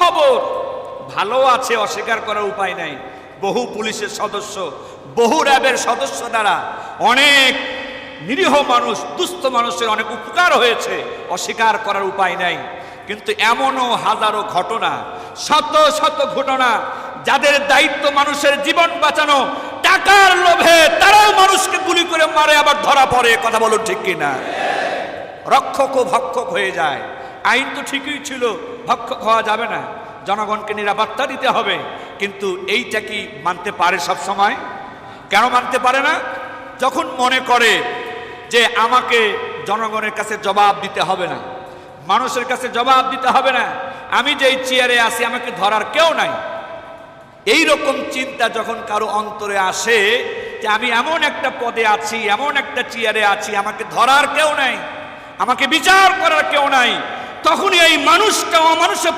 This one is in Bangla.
সুখবর, ভালো আছে, অস্বীকার করার উপায় নাই। বহু পুলিশের সদস্য, বহু র্যাবের সদস্য দ্বারা অনেক নিরীহ মানুষ, দুস্থ মানুষের অনেক উপকার হয়েছে, অস্বীকার করার উপায় নাই। কিন্তু এমনও হাজারো ঘটনা, শত শত ঘটনা, যাদের দায়িত্ব মানুষের জীবন বাঁচানো, টাকার লোভে তারাও মানুষকে গুলি করে মারে, আবার ধরা পড়ে। কথা বলুন ঠিক কিনা? রক্ষক ও ভক্ষক হয়ে যায়। আইন তো ঠিকই ছিল, ভক্ষক হওয়া যাবে না, জনগণকে নিরাপত্তা দিতে হবে। কিন্তু এইটা কি মানতে পারে সব সময়? কেন মানতে পারে না? যখন মনে করে যে আমাকে জনগণের কাছে জবাব দিতে হবে না, মানুষের কাছে জবাব দিতে হবে না, আমি যেই চেয়ারে আছি আমাকে ধরার কেউ নাই, এই রকম চিন্তা যখন কারো অন্তরে আসে যে আমি এমন একটা পদে আছি, এমন একটা চেয়ারে আছি, আমাকে ধরার কেউ নাই, আমাকে বিচার করার কেউ নাই, তখনই এই মানুষটা অমানুষে